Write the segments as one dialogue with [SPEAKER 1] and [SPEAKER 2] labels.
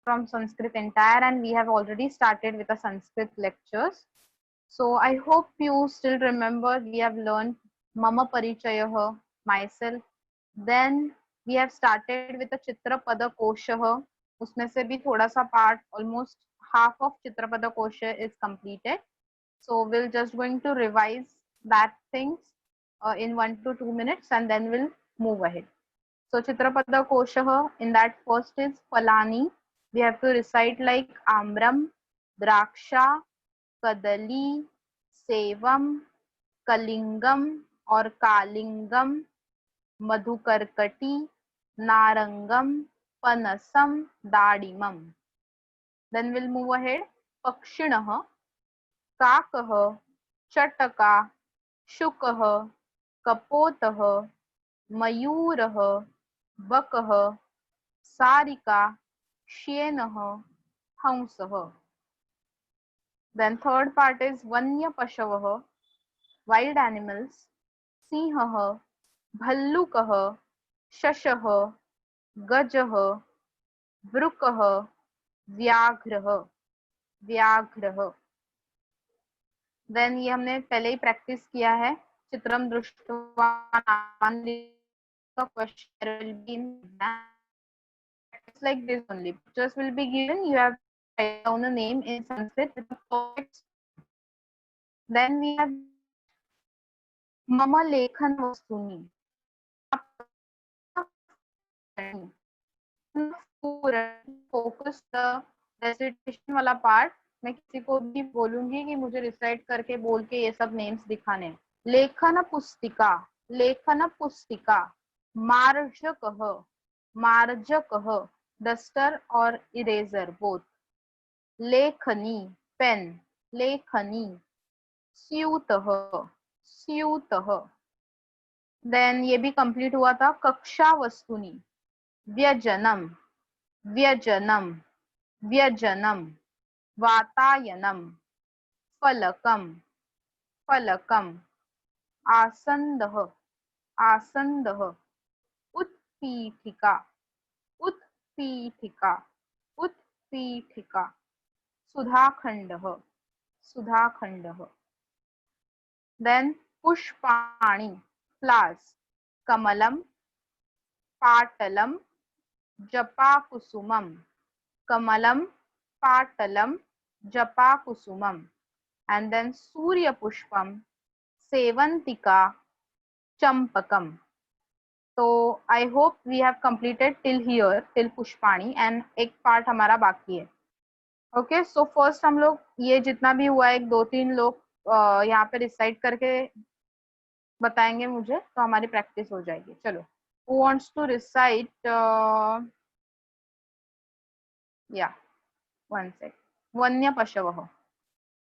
[SPEAKER 1] from Sanskrit entire, and we have already started with the Sanskrit lectures. So I hope you still remember. We have learned Mama Parichayah, myself. Then we have started with the Chitrapada Koshah. उसमें से भी थोड़ा सा part, almost half of Chitrapada Kosha is completed. So we'll just going to revise that things in 1 to 2 minutes, and then we'll move ahead. So Chitrapada Kosha, in that first is Falani. We have to recite like Amram, Draksha, Kadali, Sevam, Kalingam or Kalingam, Madhukarkati, Narangam, Panasam, Dadimam. Then we'll move ahead. Pakshinah, Kakah, Chataka, Shukah, Kapotah, Mayurah, Bakah, Sarika, Shenah, Hansah. Then third part is Vanya Pashavah, wild animals, Sinhah, Bhallukah, Shashah, Gajah, Vrukah, Vyagrah, Vyagrah. Then ये हमने पहले ही practice किया है. चित्रम दृष्ट्वा question will be in it's like this only. Pictures will be given. You have to write down a name in Sanskrit with the perfect. Then we have Mama Lekhan Vastuni. Focus the recitation वाला part. मैं किसी को भी बोलूंगी कि मुझे recite करके बोल के ये सब नेम्स दिखाने. लेखन पुस्तिका, लेखन पुस्तिका, मार्जकः, मार्जकः, डस्टर और इरेजर बोथ. लेखनी, पेन, लेखनी, स्यूतः, स्यूतः. देन ये भी कंप्लीट हुआ था. कक्षा वस्तुनि, व्यजनम, व्यजनम, व्यजनम, वातायनम, फलकम, फलकम, आसंदः, आसंदः, उत्पीठिका, उत्पीठिका, उत्पीठिका, सुधाखंडः, सुधाखंडः. देन पुष्पाणि, फ्लावर्स, कमलम, पाटलम, जपाकुसुमम, कमलम, पाटलम, जपाकुसुमम. And then Surya Pushpam, Sevantika, Champakam. So I hope we have completed till here, till Pushpani, and एक part हमारा बाकी है. Okay, so first हम लोग ये जितना भी हुआ है, 2-3 लोग यहाँ पे रिसाइट करके बताएंगे मुझे, तो हमारी प्रैक्टिस हो जाएगी. चलो, who wants to recite? Yeah, one sec. Vanya Pashavah,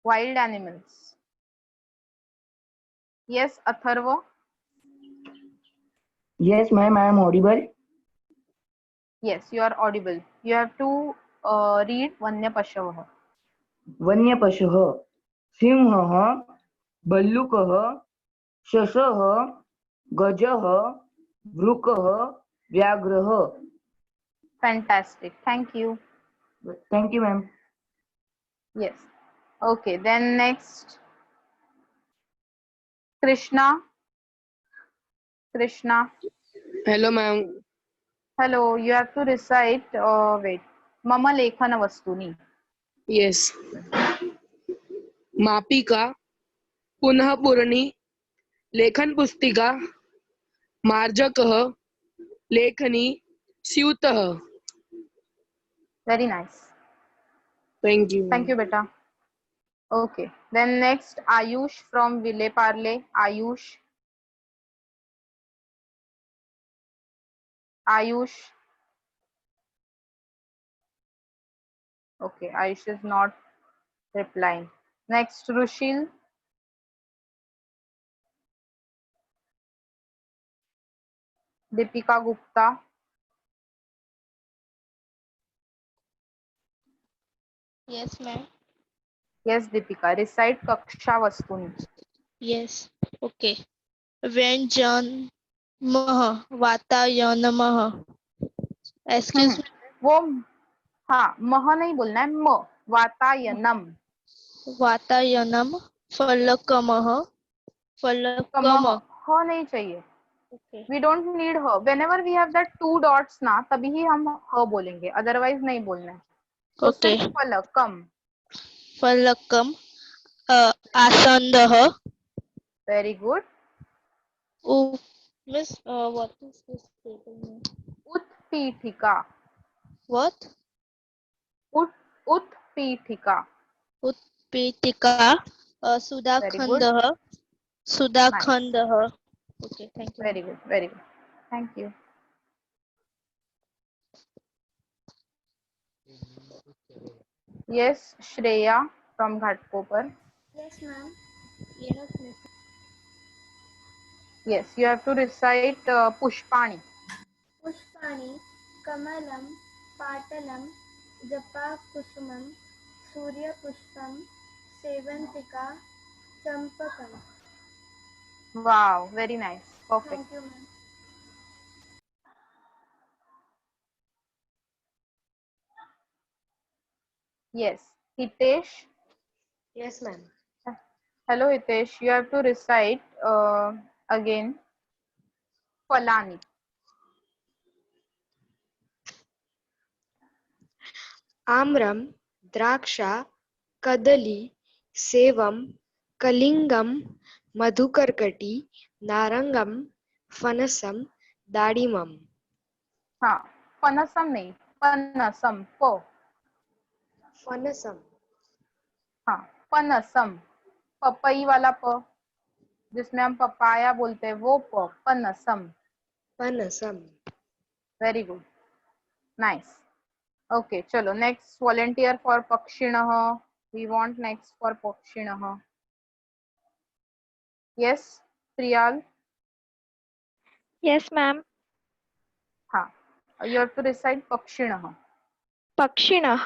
[SPEAKER 1] wild animals. Yes, Atharva.
[SPEAKER 2] Yes, ma'am, I am audible.
[SPEAKER 1] Yes, you are audible. You have to read Vanya Pashavah.
[SPEAKER 2] Vanya Pashuh, Simhah, Ballukah, Shashah, Gajah, Vrukah, Vyagrah.
[SPEAKER 1] Fantastic. Thank you.
[SPEAKER 2] Thank you, ma'am.
[SPEAKER 1] Yes. Okay, then next. Krishna. Krishna.
[SPEAKER 3] Hello, ma'am.
[SPEAKER 1] Hello, you have to recite, wait. Mama Lekhana Vastuni.
[SPEAKER 3] Yes. मापिका, पुनः पूर्णी, लेखन पुस्तिका, मार्जकः, लेखनी, स्यूतः.
[SPEAKER 1] Very nice.
[SPEAKER 3] Thank you.
[SPEAKER 1] Thank you, beta. Okay, then next Ayush from Ville Parle. Ayush. Ayush. Okay, Ayush is not replying. Next Rushil. Deepika Gupta.
[SPEAKER 4] Yes, ma'am.
[SPEAKER 1] Yes, Deepika. Recite Kaksha Vastuni.
[SPEAKER 4] Yes. Okay. Vyanjan Mah Vatayanamah. Excuse me.
[SPEAKER 1] वो हाँ, मह नहीं बोलना है, म। वातायनम।
[SPEAKER 4] वातायनम फलकमः फलकम।
[SPEAKER 1] कमह, ह नहीं चाहिए।
[SPEAKER 4] Okay
[SPEAKER 1] We don't need her. Whenever we have that two dots ना, तभी ही हम ह बोलेंगे, otherwise नहीं बोलना है। तो
[SPEAKER 4] ओके
[SPEAKER 1] सिर्फ फलकम।
[SPEAKER 4] फलकम आसन्दः
[SPEAKER 1] Very good.
[SPEAKER 4] miss what is this statement?
[SPEAKER 1] उत्पीठिका।
[SPEAKER 4] What?
[SPEAKER 1] उत उत्पीठिका।
[SPEAKER 4] उत्पीठिका
[SPEAKER 1] Very good.
[SPEAKER 4] सुधाखण्डः
[SPEAKER 1] Nice.
[SPEAKER 4] सुधाखण्डः okay thank you
[SPEAKER 1] Very good. Very good. Thank you. Yes, Shreya from Ghatkopar.
[SPEAKER 5] Yes, ma'am.
[SPEAKER 4] yes miss
[SPEAKER 1] Yes, you have to recite Pushpani.
[SPEAKER 5] Pushpani, Kamalam, Patalam, Japakusumam, Surya Pushpam, Sevantika, Champakam.
[SPEAKER 1] Wow, very nice. Perfect.
[SPEAKER 5] Thank you, ma'am.
[SPEAKER 1] Yes, Hitesh.
[SPEAKER 6] Yes, ma'am.
[SPEAKER 1] Hello, Hitesh. You have to recite again Falani.
[SPEAKER 6] आम्रम, द्राक्षा, कदली, सेवम, कलिंगम, मधुकर्कटी, नारंगम, फनसम, दाडिमम.
[SPEAKER 1] हाँ, पनसम नहीं, पनसम, प।
[SPEAKER 6] फनसम.
[SPEAKER 1] हाँ, पनसम, पपई वाला प, जिसमें हम पपाया बोलते हैं, वो प, पनसम।
[SPEAKER 6] फनसम.
[SPEAKER 1] Very good, nice. ओके, चलो नेक्स्ट वॉलंटियर फॉर पक्षिणः। वी वांट नेक्स्ट फॉर पक्षिणः। यस, प्रियाल।
[SPEAKER 7] Yes, ma'am.
[SPEAKER 1] हाँ, यू हैव टू रिसाइट पक्षिणः।
[SPEAKER 7] पक्षिणः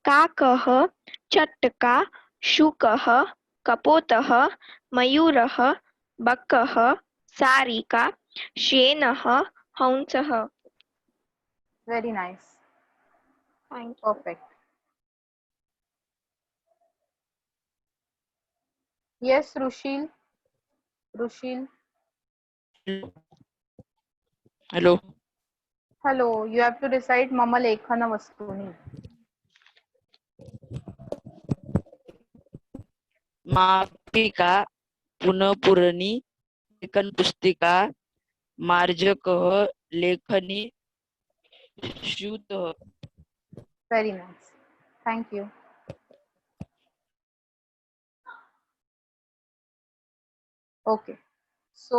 [SPEAKER 7] काकः चट्टका शुकः कपोतः मयूरः बकः सारिका शेनः हंसः.
[SPEAKER 1] Very nice,
[SPEAKER 7] Thank you.
[SPEAKER 1] Perfect. Yes, Rushil. Rushil,
[SPEAKER 8] hello
[SPEAKER 1] hello, you have to recite मम लेखन वस्तूनि।
[SPEAKER 8] मापिका पुनःपूरणी लेखन पुस्तिका मार्जकः लेखनी स्यूतः.
[SPEAKER 1] Very nice, thank you. Okay, so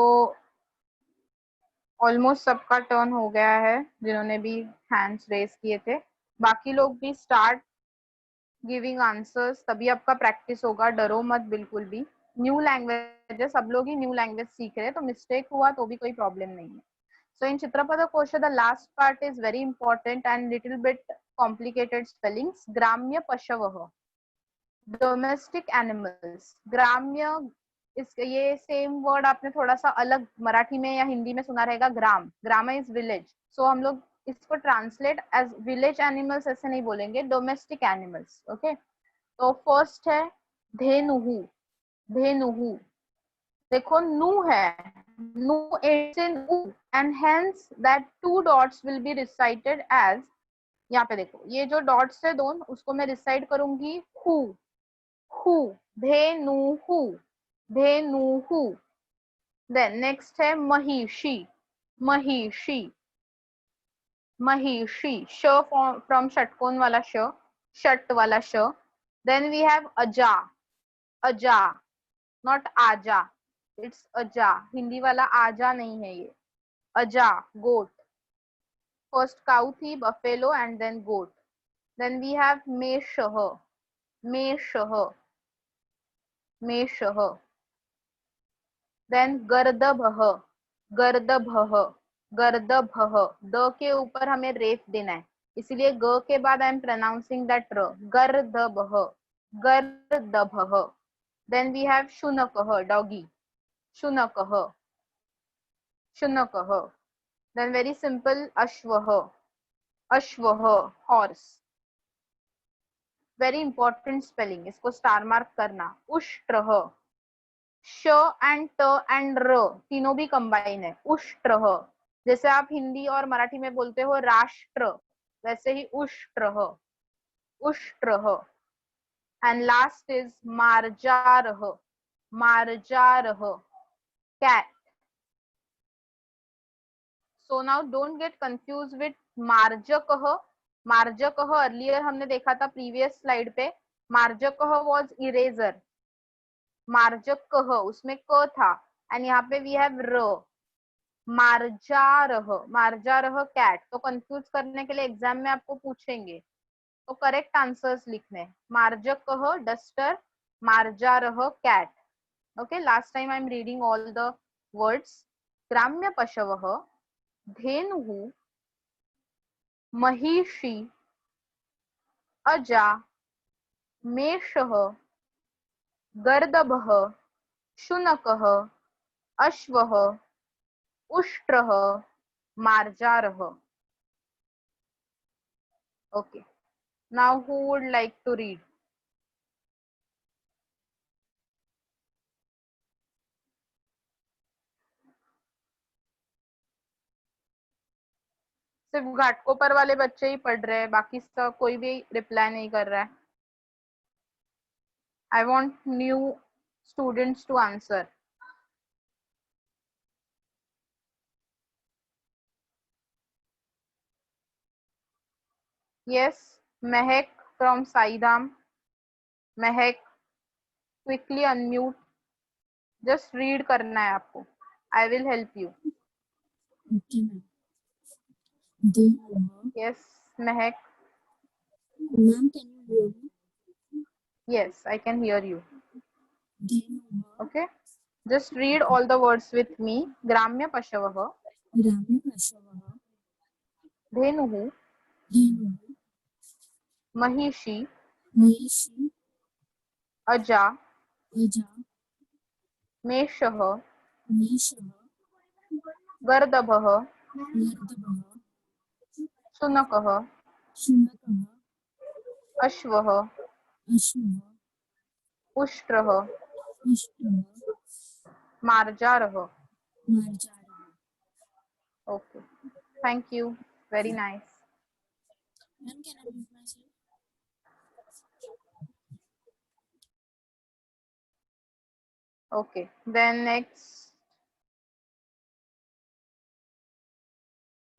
[SPEAKER 1] almost सबका टर्न हो गया है जिन्होंने भी हैंड्स रेज किए थे। बाकी लोग भी स्टार्ट गिविंग आंसर्स, तभी आपका प्रैक्टिस होगा। डरो मत बिल्कुल भी। न्यू लैंग्वेज, सब लोग ही न्यू लैंग्वेज सीख रहे हैं, तो मिस्टेक हुआ तो भी कोई प्रॉब्लम नहीं है। So in Chitrapada Kosha, the last part is very important and little bit complicated spellings. Gramya Pashavah, domestic animals. ग्राम्य, इस ये सेम वर्ड आपने थोड़ा सा अलग मराठी में या हिंदी में सुना रहेगा। ग्राम, ग्राम इज विलेज, सो हम लोग इसको ट्रांसलेट एज विलेज एनिमल्स ऐसे नहीं बोलेंगे, डोमेस्टिक एनिमल्स। ओके, तो फर्स्ट है धेनुहु। धेनुहु, देखो नु है, नु इट्स इन उ and hence that two dots will be recited as, यहाँ पे देखो ये जो डॉट्स है दोनों, उसको मैं रिसाइट करूंगी हु। हु, धेनुहु, धेनुहु। देन नेक्स्ट है महिषी। महिषी, महिषी, श फ्रॉम षटकोण वाला श, षट वाला श। देन वी हैव अजा। अजा, नॉट आजा, इट्स अजा, हिंदी वाला आजा नहीं है ये। अजा, गोट। फर्स्ट काउ थी, buffalo and then goat. Then we have मेषः। मेषः, मेषः। देन गर्दभः। गर्दभः, गर्दभः। द के ऊपर हमें रेफ देना है, इसीलिए ग के बाद आई एम प्रोनाउंसिंग दैट र। गर्दभः, गर्दभः। देन वी हैव शुनकः, डॉगी। शुनकः, शुनकः। Then very simple, ashvah, ashvah, horse. Very important spelling, इसको स्टार मार्क करना. उष्ट्रह. श एंड ट एंड र तीनों भी कंबाइन है. उष्ट्रह. जैसे आप हिंदी और मराठी में बोलते हो राष्ट्र, वैसे ही उष्ट्रह. उष्ट्रह. एंड लास्ट इज मार्जारह. मार्जारह. cat. So now don't get confused with मार्जकह. मार्जकह अर्लियर हमने देखा था प्रीवियस स्लाइड पे. मार्जकह वाज इरेजर. मार्जकह उसमें क था एंड यहाँ पे वी हैव र. मार्जारह. मार्जारह कैट. तो कंफ्यूज करने के लिए एग्जाम में आपको पूछेंगे तो करेक्ट आंसर्स लिखने. मार्जकह डस्टर, मार्जारह cat. Okay, last time I am reading all the words. ग्राम्य पशवः धेनुः महिषी अजा मेषः गर्दभः शुनकः अश्वः उष्ट्रः मार्जारः. Okay, now who would like to read? सिर्फ घाटकोपर वाले बच्चे ही पढ़ रहे हैं, बाकी सब कोई भी रिप्लाई नहीं कर रहा है. I want new students to answer. Yes, Mehak from Saidam. Mehak, quickly unmute. Just read करना है आपको. I will help you.
[SPEAKER 9] Okay, ma'am. Then,
[SPEAKER 1] Yes, Mehak.
[SPEAKER 9] ma'am, can you hear me?
[SPEAKER 1] Yes, I can hear you.
[SPEAKER 9] Then,
[SPEAKER 1] Okay. Just read all the words with me. ग्राम्य पशवः
[SPEAKER 9] Ramya Pashavaha,
[SPEAKER 1] धेनुः
[SPEAKER 9] Dhenu,
[SPEAKER 1] महिषी
[SPEAKER 9] Mahishi,
[SPEAKER 1] अजा
[SPEAKER 9] Aja,
[SPEAKER 1] मेषः
[SPEAKER 9] Meshaha,
[SPEAKER 1] गर्दभः
[SPEAKER 9] Yardavaha,
[SPEAKER 1] शुनकः
[SPEAKER 9] Shunakaha,
[SPEAKER 1] अश्वः
[SPEAKER 9] Ashvaha,
[SPEAKER 1] उष्ट्रः
[SPEAKER 9] Ashtaha,
[SPEAKER 1] मार्जारः.
[SPEAKER 9] Marjara.
[SPEAKER 1] Okay, thank you. Very nice.
[SPEAKER 9] Ma'am, can I mute myself?
[SPEAKER 1] Okay, then next.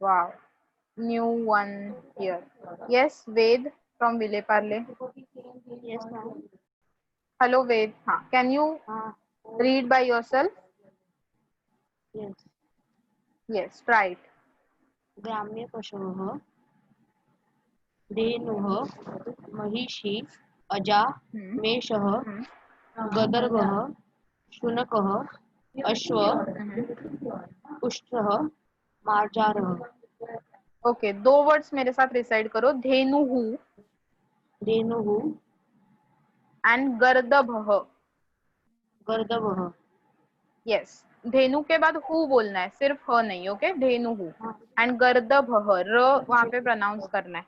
[SPEAKER 1] Wow, new one here. Yes, Ved from Vile Parle.
[SPEAKER 4] Yes, ma'am.
[SPEAKER 1] Hello, Ved. Can you read by yourself?
[SPEAKER 4] Yes.
[SPEAKER 1] Yes, try it.
[SPEAKER 4] ग्राम्य पशवः धेनुः महिषी अजा
[SPEAKER 1] Hmm.
[SPEAKER 4] मेषः
[SPEAKER 1] Hmm.
[SPEAKER 4] गदर्भः शुनकः अश्व उष्ट्रः मार्जारः.
[SPEAKER 1] Okay, दो words मेरे साथ रिसाइड करो. धेनुहु
[SPEAKER 4] धेनुः
[SPEAKER 1] एंड गर्दभः.
[SPEAKER 4] गर्दभः.
[SPEAKER 1] यस, धेनु के बाद हु बोलना है, सिर्फ ह नहीं. ओके, धेनुहु एंड गर्दभः र वहां पे प्रोनाउंस करना है.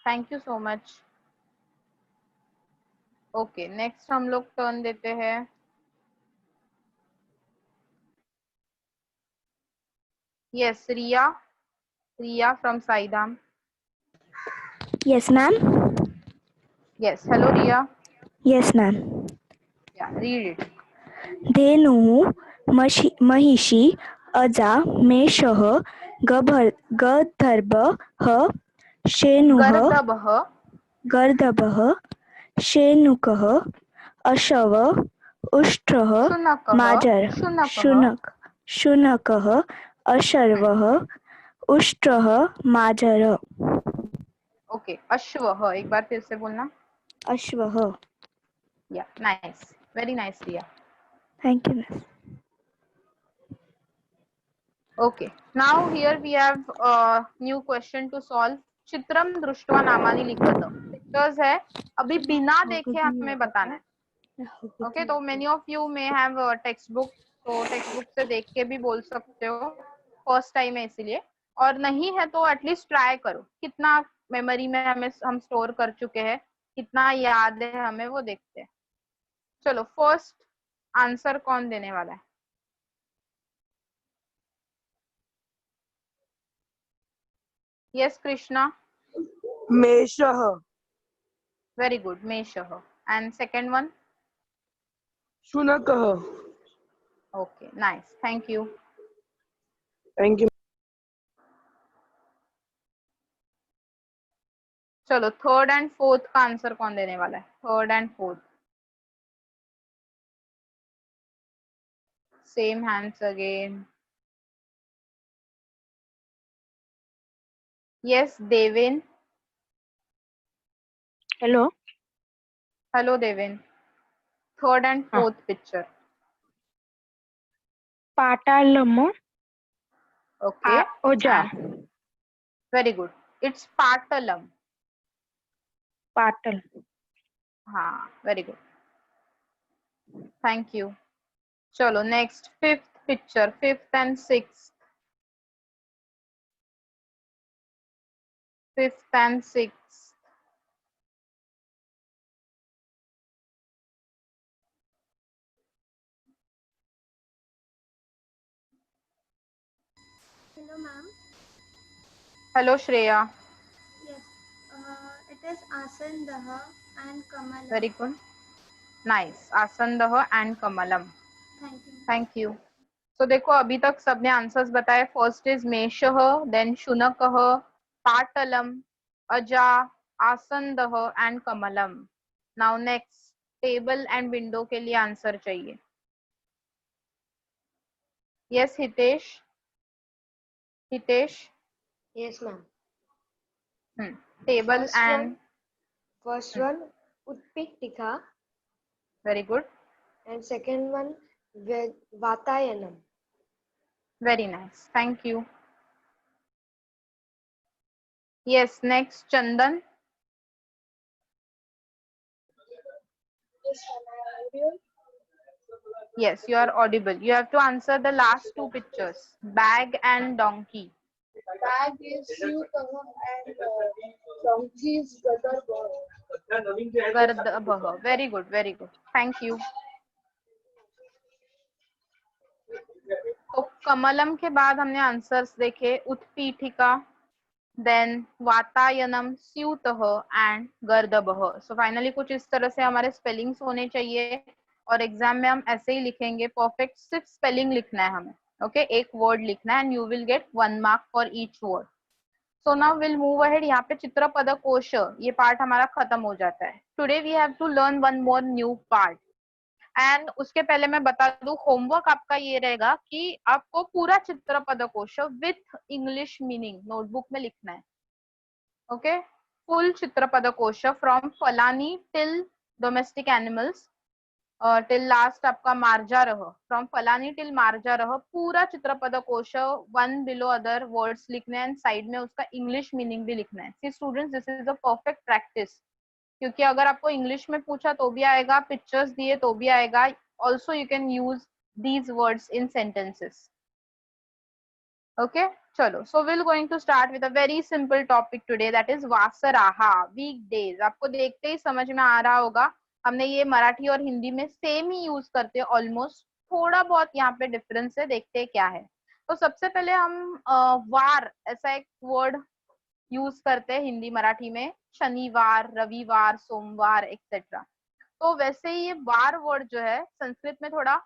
[SPEAKER 1] Thank you so much. Okay, next हम लोग टर्न देते हैं. Yes, Riya. Riya from Saidham.
[SPEAKER 7] Yes, ma'am.
[SPEAKER 1] Yes, hello Riya.
[SPEAKER 7] Yes, ma'am.
[SPEAKER 1] या, रीड इट.
[SPEAKER 7] धेनुः महिषी अजा मेषः गर्दभः शेनुः
[SPEAKER 1] गर्दभः
[SPEAKER 7] गर्दभः शेनुकः अशव उष्ट्रः
[SPEAKER 1] शुनकः
[SPEAKER 7] मार्जर
[SPEAKER 1] शुनकः
[SPEAKER 7] शुनकः अशर्वः उष्ट्रः मार्जर.
[SPEAKER 1] ओके, अश्वः एक बार फिर से बोलना.
[SPEAKER 7] अश्वः.
[SPEAKER 1] Yeah, nice, very nice Riya.
[SPEAKER 7] Thank you, miss.
[SPEAKER 1] Okay, now here we have a new question to solve. चित्रम दृष्ट्वा नामानि लिखत. पिक्चर्स है, अभी बिना देखे हमें बताना है. ओके, तो many of you may have text book, तो टेक्स्ट बुक से देख के भी बोल सकते हो. फर्स्ट टाइम है इसीलिए, और नहीं है तो एटलीस्ट ट्राई करो. कितना मेमोरी में हम स्टोर कर चुके हैं, कितना याद है हमें वो देखते हैं। चलो फर्स्ट आंसर कौन देने वाला है? यस कृष्णा,
[SPEAKER 3] मेषः,
[SPEAKER 1] वेरी गुड, मेषः। And second one?
[SPEAKER 3] शुनकः।
[SPEAKER 1] Okay nice, thank you.
[SPEAKER 3] Thank you.
[SPEAKER 1] चलो थर्ड एंड फोर्थ का आंसर कौन देने वाला है? Third and fourth, same hands again. Yes Deven.
[SPEAKER 6] Hello.
[SPEAKER 1] Hello Deven, third and
[SPEAKER 6] हाँ।
[SPEAKER 1] Fourth picture.
[SPEAKER 6] पाटालम,
[SPEAKER 1] ओके,
[SPEAKER 6] ओजा,
[SPEAKER 1] वेरी गुड, इट्स पाटलम।
[SPEAKER 6] पाटल।
[SPEAKER 1] हाँ वेरी गुड, थैंक यू। चलो next fifth picture, fifth and sixth, fifth and sixth.
[SPEAKER 5] Hello, ma'am.
[SPEAKER 1] Hello Shreya,
[SPEAKER 5] Yes, it is Asandah and Kamalam.
[SPEAKER 1] Very good, nice, आसंदह and कमलम,
[SPEAKER 5] Thank you.
[SPEAKER 1] Thank you. तो देखो अभी तक सबने आंसर्स बताए। First is मेषः, then शुनकः, पाटलम, अजा, आसंदह एंड कमलम। Now next table and window के लिए आंसर चाहिए। Yes Hitesh, Hitesh.
[SPEAKER 6] Yes, ma'am.
[SPEAKER 1] Table and
[SPEAKER 6] First one, Utpiktika,
[SPEAKER 1] very good,
[SPEAKER 6] and second one, Vatayanam.
[SPEAKER 1] Very nice, thank you. Yes next Chandan. Yes, you are audible. You have to answer the last two pictures, bag and donkey.
[SPEAKER 3] Bag is Sutah and donkey is Gadarbah.
[SPEAKER 1] Gardabah. Very good, very good. Thank you. तो कमलम के बाद हमने answers देखे, उत्पीठिका, then वातायनम, स्यूतः and गर्दभः। So finally कुछ इस तरह से हमारे स्पेलिंग्स होने चाहिए और एग्जाम में हम ऐसे ही लिखेंगे। परफेक्ट सिर्फ स्पेलिंग लिखना है हमें, ओके एक वर्ड लिखना है and you will get 1 mark for each word. So now will move ahead. यहाँ पे चित्रपद कोश ये पार्ट हमारा खत्म हो जाता है। Today we have to learn one more new part and उसके पहले मैं बता दूं होमवर्क आपका ये रहेगा कि आपको पूरा चित्रपद कोश विथ इंग्लिश मीनिंग नोटबुक में लिखना है। ओके, फुल चित्रपद कोश फ्रॉम फलानी till domestic animals till last आपका मार्जारह, फ्रॉम फलानी टिल मार्जारह पूरा चित्रपद कोश वन बिलो अदर वर्ड्स लिखने एंड साइड में उसका इंग्लिश मीनिंग भी लिखना है। See students, this is a perfect practice, क्योंकि अगर आपको इंग्लिश में पूछा तो भी आएगा, पिक्चर्स दिए तो भी आएगा। Also you can use these words in sentences. Okay चलो, so will going to start with a very simple topic today, that is वासराहा, वीकडेज। आपको देखते ही समझ में आ रहा होगा, हमने ये मराठी और हिंदी में सेम ही यूज करते हैं ऑलमोस्ट, थोड़ा बहुत यहाँ पे डिफरेंस है, देखते हैं क्या है। तो सबसे पहले हम वार ऐसा एक वर्ड यूज करते हैं हिंदी मराठी में, शनिवार, रविवार, सोमवार एक्सेट्रा। तो वैसे ही ये वार वर्ड जो है संस्कृत में थोड़ा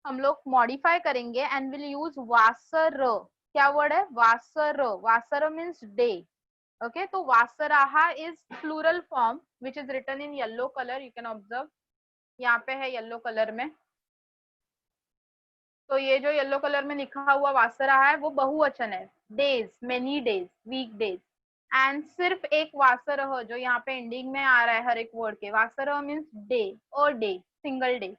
[SPEAKER 1] हम लोग मॉडिफाई करेंगे एंड विल यूज वासर। क्या वर्ड है? वासर। वासर मीन्स डे। ओके, तो वासराहा is plural form which is written in yellow colour, you can observe, यहाँ पे है येलो कलर में। तो ये जो येलो कलर में लिखा हुआ वासराहा है वो बहुवचन है, days, many days, week days. And सिर्फ एक वासरह जो यहाँ पे एंडिंग में आ रहा है हर एक वर्ड के, वासरह मीन्स डे और डे, सिंगल डे।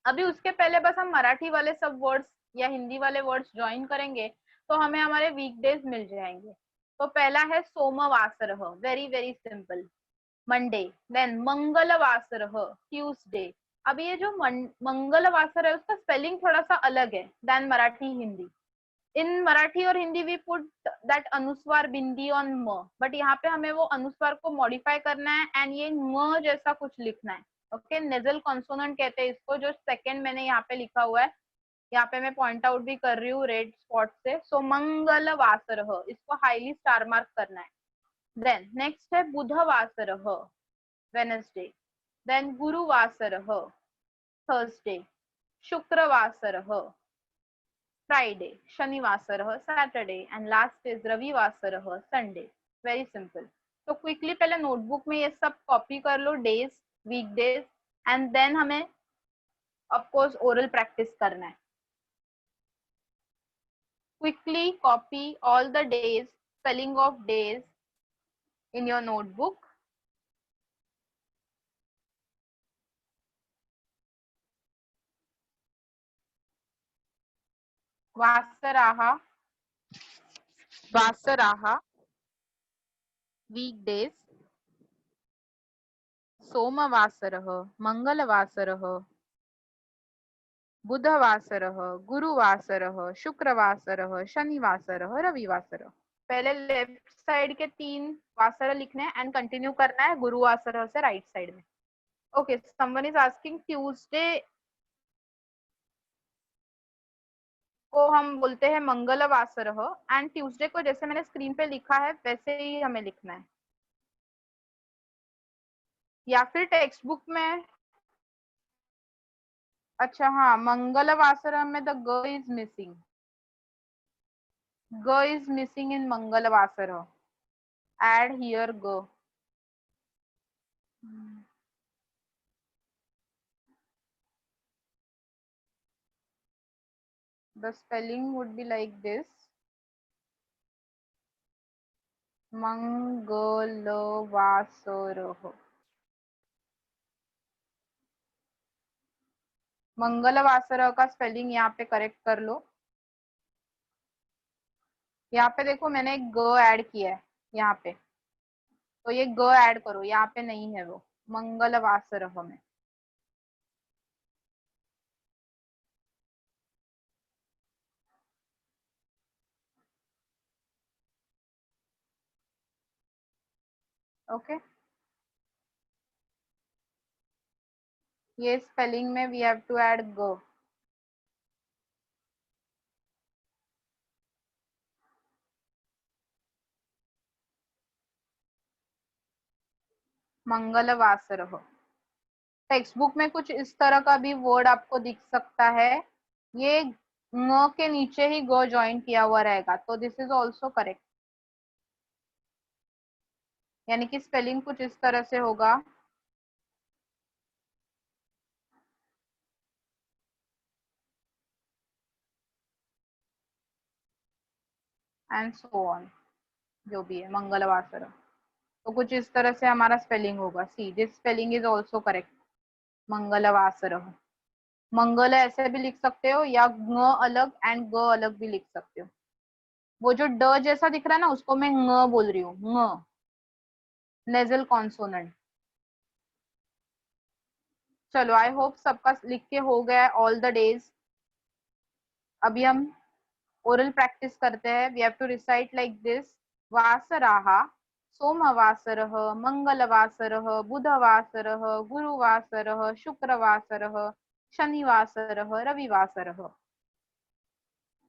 [SPEAKER 1] अभी उसके पहले बस हम मराठी वाले सब वर्ड्स या हिंदी वाले वर्ड्स ज्वाइन करेंगे तो हमें हमारे वीकडेज मिल जाएंगे। तो पहला है सोमवासरः, very very simple, Monday. Then मंगलवासरः, ट्यूसडे। अब ये जो मंगलवासर है उसका स्पेलिंग थोड़ा सा अलग है देन मराठी हिंदी। इन मराठी और हिंदी वी पुट दैट अनुस्वार बिंदी ऑन म, बट यहाँ पे हमें वो अनुस्वार को मॉडिफाई करना है एंड ये म जैसा कुछ लिखना है. ओके, नेजल कॉन्सोनेंट कहते हैं इसको, जो सेकंड मैंने यहाँ पे लिखा हुआ है, यहाँ पे मैं पॉइंट आउट भी कर रही हूँ रेड स्पॉट से. सो मंगल वासर, इसको हाईली स्टार मार्क करना है. देन नेक्स्ट है बुधवासर, वेनसडे. देन गुरुवासर, थर्सडे. शुक्रवासर, फ्राइडे. शनिवासर, सैटरडे. एंड लास्ट इज रविवासर, संडे. Very simple. तो क्विकली पहले नोटबुक में ये सब कॉपी कर लो, days, week days, and then हमें ऑफ कोर्स ओरल प्रैक्टिस करना है. Quickly copy all the days, spelling of days in your notebook. Vasaraha, Vasaraha, weekdays. Somavasarah, Mangalavasarah, बुधवासरः, गुरुवासरः, शुक्रवासरः, शनिवासरः, रविवासरः. पहले लेफ्ट साइड के 3 वासर लिखने हैं एंड कंटिन्यू करना है गुरुवासरः से राइट साइड में. Okay, someone is asking Tuesday को हम बोलते हैं मंगलवासरः, एंड ट्यूसडे को जैसे मैंने स्क्रीन पे लिखा है वैसे ही हमें लिखना है. या फिर टेक्स्ट बुक में, अच्छा हाँ, मंगलवासरः में द ग is missing. G is missing in Mangalavasara. Add here G. The spelling would be like this. Mangalavasara. मंगलवासरः का स्पेलिंग यहाँ पे करेक्ट कर लो. यहाँ पे देखो मैंने एक ग ऐड किया है यहाँ पे, तो ये ग ऐड करो, यहाँ पे नहीं है वो मंगलवासरः में. ओके, ये स्पेलिंग में वी हैव टू ऐड ग. मंगलवासरः. टेक्स्ट बुक में कुछ इस तरह का भी वर्ड आपको दिख सकता है. ये न के नीचे ही ग ज्वाइन किया हुआ रहेगा, तो दिस इज ऑल्सो करेक्ट. यानी कि स्पेलिंग कुछ इस तरह से होगा. एंड सो ऑन, जो भी है मंगलवासरः, तो कुछ इस तरह से हमारा स्पेलिंग होगा. See, this spelling is also correct, मंगलवासरः. मंगल ऐसे भी लिख सकते हो या ग अलग एंड ग अलग भी लिख सकते हो. वो जो ड जैसा दिख रहा है ना, उसको मैं ng बोल रही हूँ, ng, नेजल कॉन्सोनेंट. चलो, आई होप सबका लिख के हो गया ऑल द डेज. अभी हम ओरल प्रैक्टिस करते हैं. We have to recite like this. वासराः, सोमवासरः, मंगलवासरः, बुधवासरः, गुरुवासरः, शुक्रवासरः, शनिवासरः, रविवासरः.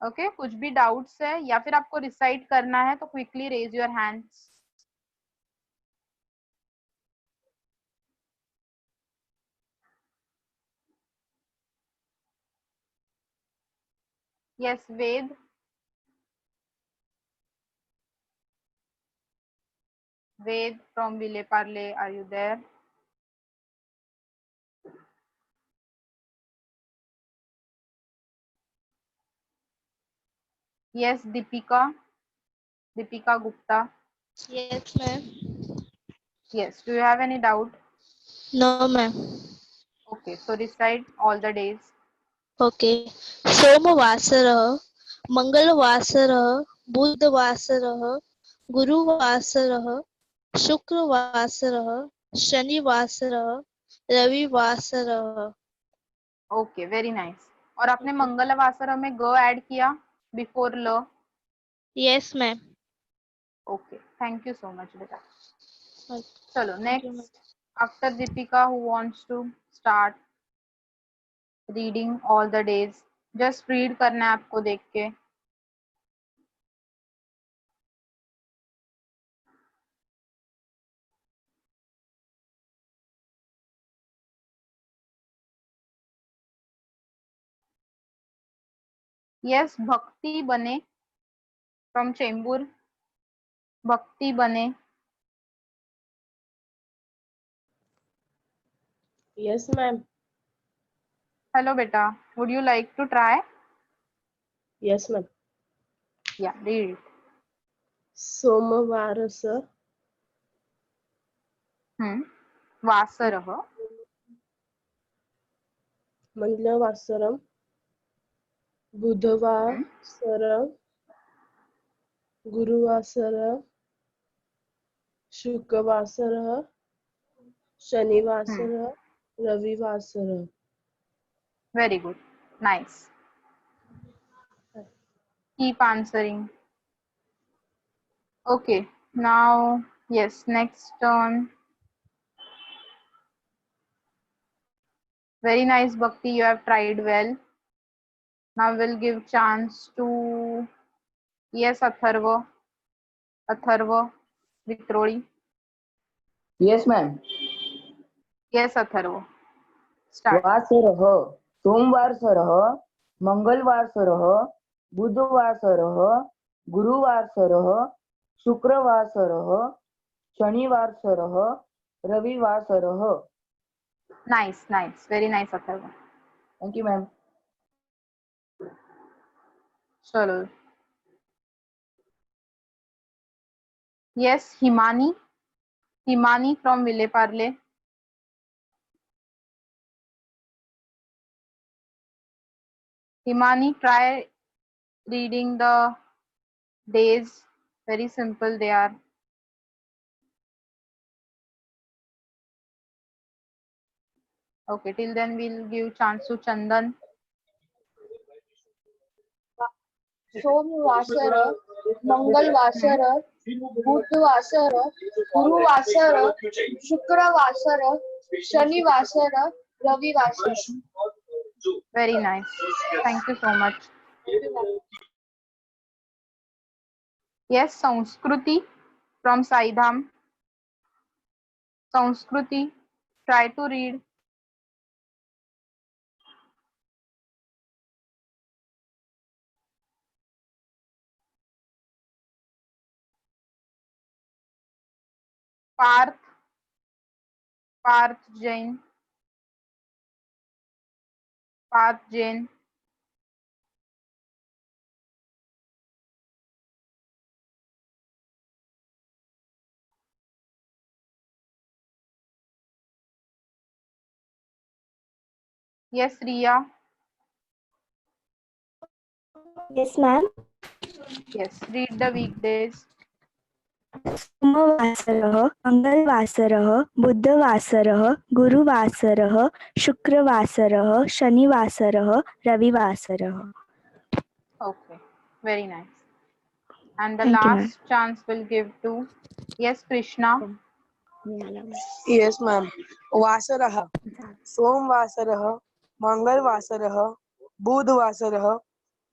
[SPEAKER 1] ओके, कुछ भी डाउट्स है या फिर आपको रिसाइट करना है तो quickly raise your hands. Yes, Ved. Ved from Ville Parle, are you there? Yes, Deepika. Deepika Gupta.
[SPEAKER 4] Yes, ma'am.
[SPEAKER 1] Yes. Do you have any doubt?
[SPEAKER 4] No, ma'am.
[SPEAKER 1] Okay. So recite all the days.
[SPEAKER 4] Okay. सोमवासरः, मंगलवासरः, बुधवासरः, गुरुवासरः, शुक्रवासरः, शनिवासरः, रविवासरः.
[SPEAKER 1] Okay. Very nice. और आपने मंगलवासर में ग add किया? before la?
[SPEAKER 4] Yes, ma'am.
[SPEAKER 1] Okay, thank you so much, beta.
[SPEAKER 4] Okay.
[SPEAKER 1] Chalo,
[SPEAKER 4] Thank you, ma'am.
[SPEAKER 1] next, after Deepika, who wants to start reading all the days? Just read करना है आपको देख के. Yes, Bhakti Bane from Chembur. Bhakti Bane.
[SPEAKER 3] Yes, ma'am.
[SPEAKER 1] Hello, beta. Would you like to try?
[SPEAKER 3] Yes, ma'am.
[SPEAKER 1] Yeah, read it.
[SPEAKER 3] सोमवारस्य
[SPEAKER 1] वासरः.
[SPEAKER 3] मंगलवासरं बुधवासरं गुरुवासरं शुक्रवासरः शनिवासरः रविवासरः.
[SPEAKER 1] Very good. Nice. Keep answering. Okay. Now, yes, next turn. Very nice, Bhakti. You have tried well. Now we'll give chance to, yes, Atharva. Atharva Vikroli.
[SPEAKER 2] Yes, ma'am.
[SPEAKER 1] Yes, Atharva. Start.
[SPEAKER 2] वासरः सोमवासरः मंगलवासरः बुधवासरः गुरुवासरः शुक्रवासरः शनिवासरः रविवासरः.
[SPEAKER 1] Nice, nice. Very nice, Atharva.
[SPEAKER 2] Thank you, ma'am.
[SPEAKER 1] Chalo. Yes, Himani. Himani from Ville Parle. Himani, try reading the days. Very simple they are. Okay, till then we'll give chance to Chandan.
[SPEAKER 3] सोमवासर मंगलवासर बुधवासर गुरुवासर शुक्रवासर शनिवासर रविवासर.
[SPEAKER 1] Very nice. Thank you so much. Yes, Sanskruti from Saidham. Sanskruti, try to read. Parth. Parth Jain. Parth Jain. Yes, Riya.
[SPEAKER 7] Yes, ma'am.
[SPEAKER 1] Yes, read the weekdays.
[SPEAKER 7] सोमवासरः मंगलवासरः बुधवासरः गुरुवासरः शुक्रवासरः शनिवासरः रविवासरः.
[SPEAKER 1] Okay, very nice. And the
[SPEAKER 7] Thank you, ma'am.
[SPEAKER 1] last chance we'll give to, yes, Krishna.
[SPEAKER 3] Yes, ma'am. वासरः सोमवासरः मंगलवासरः बुधवासरः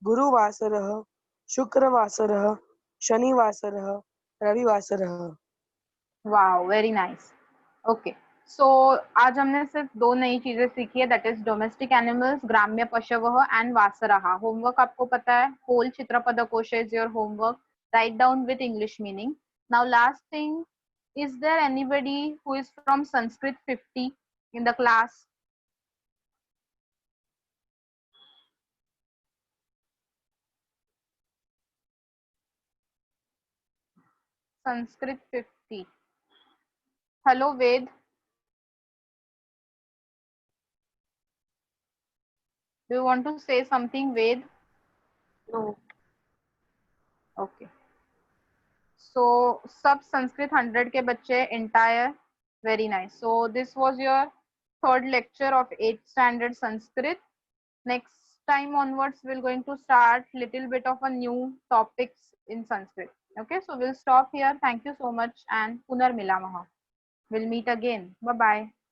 [SPEAKER 3] गुरुवासरः शुक्रवासरः शनिवासरः रविवासरः.
[SPEAKER 1] Wow, very nice. Okay, so आज हमने सिर्फ दो नई चीजें सीखी है, that is domestic animals, ग्राम्य पशवः and वासरः. Homework आपको पता है, whole चित्रपदकोश is your homework. Write down with English meaning. Now last thing, is there anybody who is from Sanskrit 50 in the class? Sanskrit 50. Hello, Ved. Do you want to say something, Ved?
[SPEAKER 6] No.
[SPEAKER 1] Okay. So सब संस्कृत 100 के बच्चे entire, very nice. So this was your third lecture of 8th standard Sanskrit. Next time onwards, we're going to start little bit of a new topics in Sanskrit. Okay, so we'll stop here. Thank you so much and Punar Milamaha. We'll meet again. Bye bye.